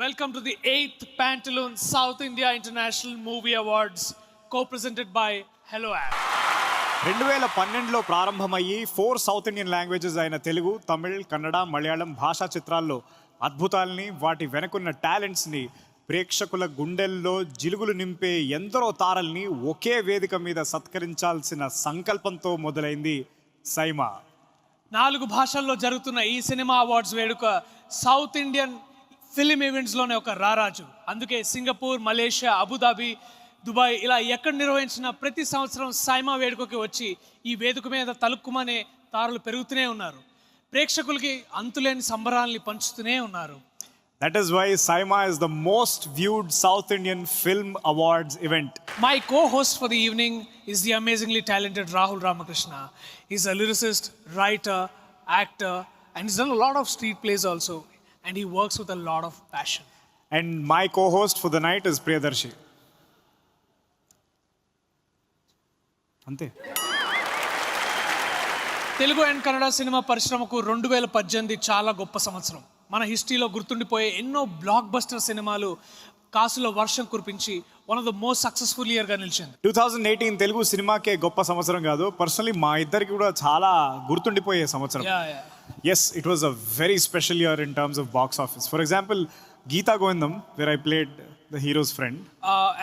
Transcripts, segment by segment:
Welcome to the 8th Pantaloon South India International Movie Awards, co-presented by Hello App. 2012లో ప్రారంభమయ్యి 4 south Indian languages అయిన తెలుగు, తమిళ్, కన్నడ, మలయాళం భాషా చిత్రాల్లో అద్భుతాల్ని, వాటి వెనుకున్న టాలెంట్స్ని, ప్రేక్షకుల గుండెల్లో జిలుగులు నింపే ఎందరో తారల్ని ఒకే వేదిక మీద సత్కరించాల్సిన సంకల్పంతో మొదలైంది సైమా. 4 భాషల్లో జరుగుతున్న ఈ సినిమా అవార్డ్స్ వేడుక సౌత్ ఇండియన్ ఫిలిం ఈవెంట్స్లోనే ఒక రారాజు. అందుకే సింగపూర్, మలేషియా, అబుదాబి, దుబాయ్ ఇలా ఎక్కడ నిర్వహించిన ప్రతి సంవత్సరం సైమా వేడుకకి వచ్చి ఈ వేదిక మీద తలుక్కుమనే తారలు పెరుగుతూనే ఉన్నారు. ప్రేక్షకులకి అంతులేని సంబరాల్ని పంచుతూనే ఉన్నారు. That is why Saima is the most viewed South Indian Film Awards event. My co-host for the evening is the amazingly talented Rahul Ramakrishna. He's a lyricist, writer, actor, and he's done a lot of street plays also. And he works with a lot of passion. And my co-host for the night is Priyadarshi. Ante. Telugu and Kannada cinema పరిశ్రమకు 2018 చాలా గొప్ప సంవత్సరం. మన హిస్టరీలో గుర్తుండిపోయే ఎన్నో block buster సినిమాలు కాసులో వర్షం కురిపించి one of the most successful ఇయర్గా నిలిచింది. 2018 తెలుగు సినిమాకే గొప్ప సంవత్సరం కాదు, పర్సనలీ మా ఇద్దరికి కూడా చాలా గుర్తుండిపోయే సంవత్సరం. Yes, it was a very special year in terms of box office. For example, Geeta Govindam, where I played the hero's friend.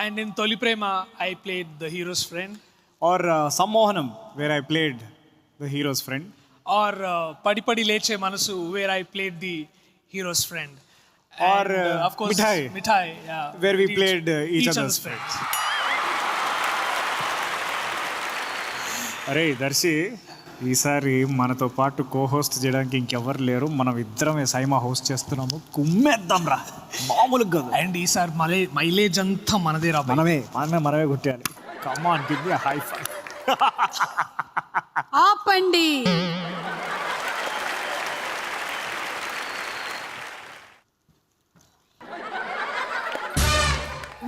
And in Toli Prema, I played the hero's friend. Or Sammohanam, where I played the hero's friend. Or Padi Padi Leche Manasu, where I played the hero's friend. Or of course, Mithai, yeah, where we played each other's friends. అరే దర్శి, ఈసారి మనతో పాటు కో-హోస్ట్ చేయడానికి ఇంకెవరు లేరు, మనం ఇద్దరమే SIIMA host చేస్తున్నాము. కుమ్మేద్దాం రా, మామూలుగా కాదు. అండ్ ఈసారి మైలేజ్ అంతా మనదే రా, మనమే కొట్టేయాలి. Come on, give me a high five. ఆపండి.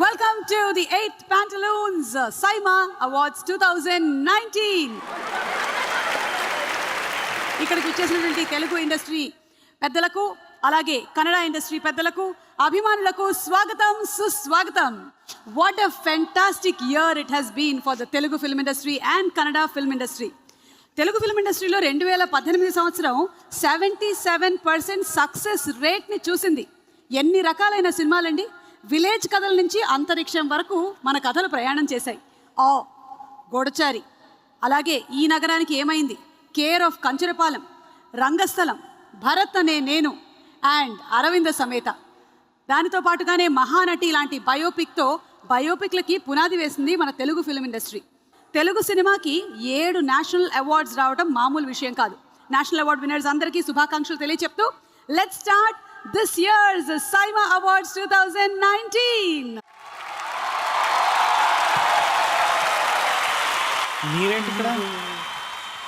Welcome to the 8th Pantaloons Saima Awards 2019. ఇక్కడికి వచ్చేసినటువంటి తెలుగు ఇండస్ట్రీ పెద్దలకు, అలాగే కన్నడ ఇండస్ట్రీ పెద్దలకు, అభిమానులకు స్వాగతం, సుస్వాగతం. What a fantastic year it has been for the Telugu film industry and Kannada film industry. Telugu film ఇండస్ట్రీలో 2018 సంవత్సరం 77% సక్సెస్ రేట్ని చూసింది. ఎన్ని రకాలైన సినిమాలండి, విలేజ్ కథల నుంచి అంతరిక్షం వరకు మన కథలు ప్రయాణం చేశాయి. గోడచారి, అలాగే ఈ నగరానికి ఏమైంది, కేర్ ఆఫ్ కంచరపాలెం, రంగస్థలం, భరత్ అనే నేను, అండ్ అరవింద సమేత. దానితో పాటుగానే మహానటి లాంటి బయోపిక్లకి పునాది వేసింది మన తెలుగు ఫిల్మ్ ఇండస్ట్రీ. తెలుగు సినిమాకి 7 నేషనల్ అవార్డ్స్ రావడం మామూలు విషయం కాదు. నేషనల్ అవార్డ్ విన్నర్స్ అందరికీ శుభాకాంక్షలు తెలియచెప్తూ let's start this year's Saima Awards 2019.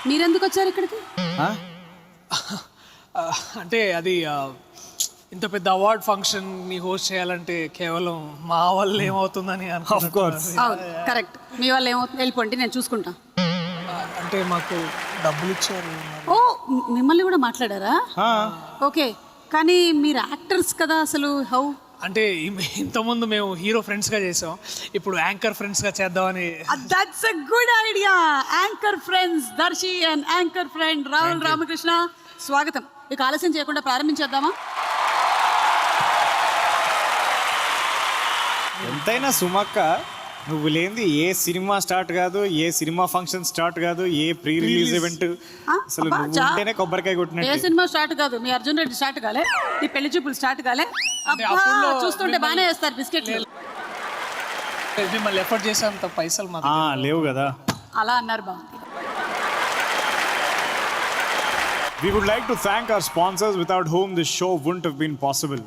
మీరెందుకు వచ్చారు ఇక్కడికి? అంటే అది ఇంత పెద్ద అవార్డ్ ఫంక్షన్ ని హోస్ట్ చేయాలంటే కేవలం మా వల్ల ఏమవుతుందని కరెక్ట్. మీ వల్ల ఏమవుతుంది, వెళ్ళిపోండి, నేను చూసుకుంటా. అంటే మాకు డబ్బులు ఇచ్చారు. ఓ, మిమ్మల్ని కూడా మాట్లాడారా? ఓకే, కానీ మీరు యాక్టర్స్ కదా, అసలు హౌ? అంటే ఇంతకుముందు మేము హీరో ఫ్రెండ్స్గా చేసాం, ఇప్పుడు యాంకర్ ఫ్రెండ్స్గా చేద్దామని. That's a good idea. Anchor friends Darshi and anchor friend Rahul Ramakrishna, స్వాగతం. ఇక ఆలస్యం చేయకుండా ప్రారంభించేద్దామా? ఎంతైనా సుమక్క, నువ్వు లేనిది ఏ సినిమా స్టార్ట్ కాదు, ఏ సినిమా ఫంక్షన్ స్టార్ట్ కాదు, ఏ ప్రీ రిలీజ్ ఈవెంట్. అసలు నువ్వు ఉంటేనే కొబ్బరికాయ కొట్టినట్టు. ఏ సినిమా స్టార్ట్ కాదు, మీ అర్జున్ రెడ్డి స్టార్ట్ కాలే, నీ పెళ్లి చూపులు స్టార్ట్ కాలే. చూస్తుంటే బాగానే వేస్తారు బిస్కెట్లు. మిమ్మల్ని ఎఫర్ట్ చేసేంత పైసలు లేవు కదా. అలా అన్నారు బాగుంది. We would like to thank our sponsors without whom this show wouldn't have been possible.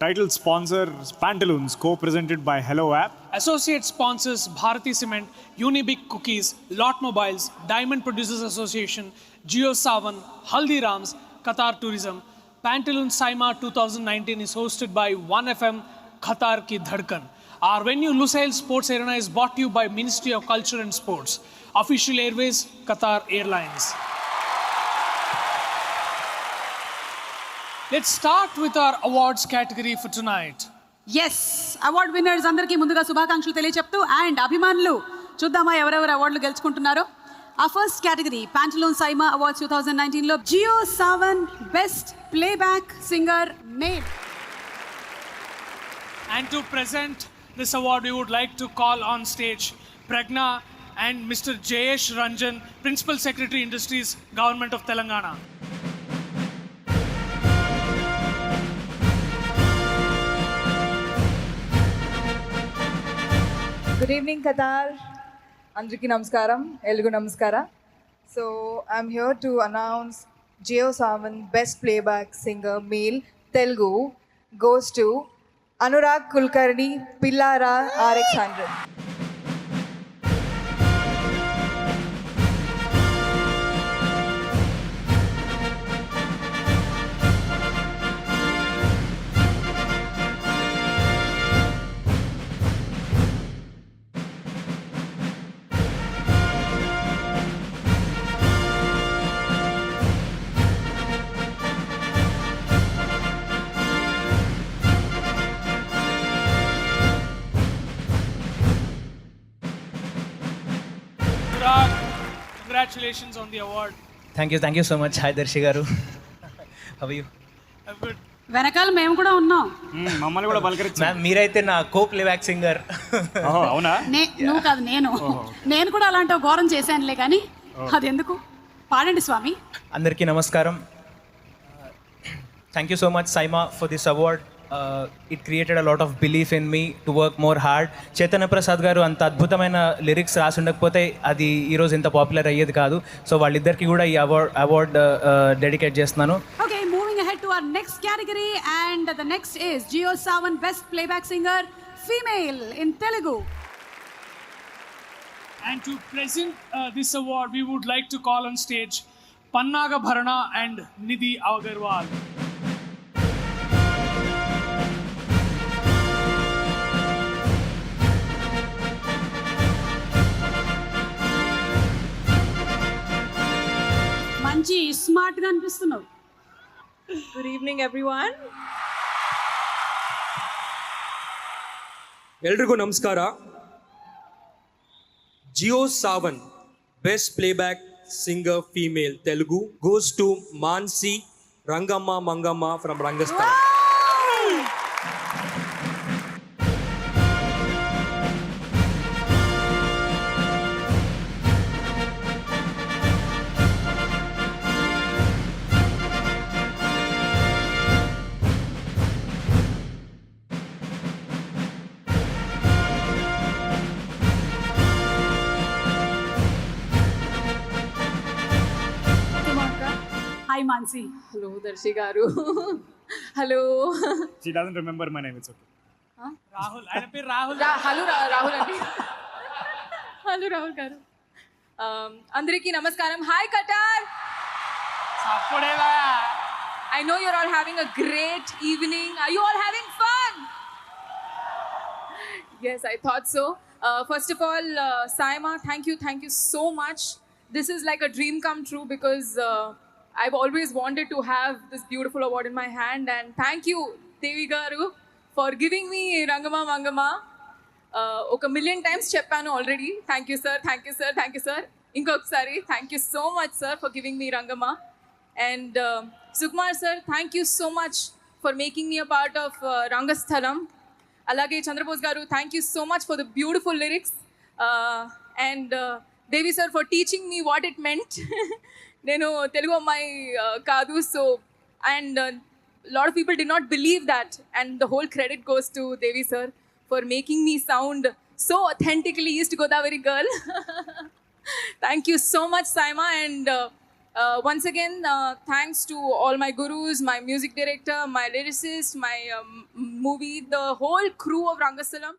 Title sponsor Pantaloons, co-presented by Hello App. Associate sponsors Bharati Cement, Unibic Cookies, Lot Mobiles, Diamond Producers Association, Jio Savan, Haldirams, Qatar Tourism. Pantaloons Saima 2019 is hosted by 1FM Qatar Ki Dhadkan. Our venue Lusail Sports Arena is brought to you by Ministry of Culture and Sports. Official Airways, Qatar Airlines. Let's start with our awards category for tonight. Yes award winners అందరికీ ముందుగా శుభాకాంక్షలు తెలియచెప్తూ and అభిమానులు చూద్దామా ఎవరెవరు అవార్డులు గెలుచుకుంటున్నారో. ఆ first category Pantaloon SIIMA awards 2019లో Jio Saavn best playback singer male. And to present this award, we would like to call on stage Pragna and Mr. Jayesh Ranjan, Principal Secretary Industries, Government of Telangana. Good evening, Qatar. Andriki Namaskaram, Elugu Namaskara. So, I'm here to announce Jio Savan Best Playback Singer Male Telugu goes to Anurag Kulkarni, Pillara RX100. Anurag, congratulations on the award. Thank you so much. Hi Darshi garu. How are you? I'm good. వెనకాల మేము కూడా ఉన్నాం. మమ్మల్ని కూడా పలకరించి. Ma'am మీరైతే నా కో playback singer. అవునా? నువ్వు కాదు నేను కూడా అలాంటి ఒక ఘోరం చేశానులే కానీ అది ఎందుకు పాడండి స్వామి. అందరికీ నమస్కారం. Thank you so much SIIMA for this award. It created a lot of belief in me to work more hard. Chaitanya Prasad garu అంత అద్భుతమైన లిరిక్స్ రాసి ఉండకపోతే అది ఈరోజు ఇంత పాపులర్ అయ్యేది కాదు. సో వాళ్ళిద్దరికి కూడా ఈ అవార్డ్ డెడికేట్ చేస్తున్నాను. Okay, moving ahead to our next category and the next is Jio Saavn best playback singer female in Telugu. And to present this award, we would like to call on stage Pannaga Bharana and Nidhi Agarwal. మంచి smart గా అనిపిస్తున్నావు. Good evening, everyone. ಎಲ್ರಿಗೂ ನಮಸ್ಕಾರ. Jio Saavn best playback singer female Telugu goes to Mansi Rangamma Mangamma from Rangasthalam. Hi Mansi. Hello, Darshi garu. Hello. She doesn't remember my name, it's okay. Rahul, ఆయన పేరు Rahul. Hello, Rahul andi. Hello, Rahul garu. Andriki Namaskaram. Hi, Qatar. అప్పుడేలా I know you're all having a great evening. Are you all having fun? Yes, I thought so. First of all, Saima, thank you so much. This is like a dream come true because I've always wanted to have this beautiful award in my hand, and thank you, Devi garu, for giving me Rangama Mangama. Oka million times cheppanu already. Thank you, sir. Inkokasari, thank you so much, sir, for giving me Rangama. And Sukumar sir, thank you so much for making me a part of Rangasthalam. Alage Chandrabose garu, thank you so much for the beautiful lyrics. And Devi sir for teaching me what it meant. Nenu Telugu ammayi kaadu, so and lot of people did not believe that, and the whole credit goes to Devi sir for making me sound so authentically East Godavari girl. Thank you so much, Saima, and once again thanks to all my gurus, my music director, my lyricist, my movie, the whole crew of Rangastalam.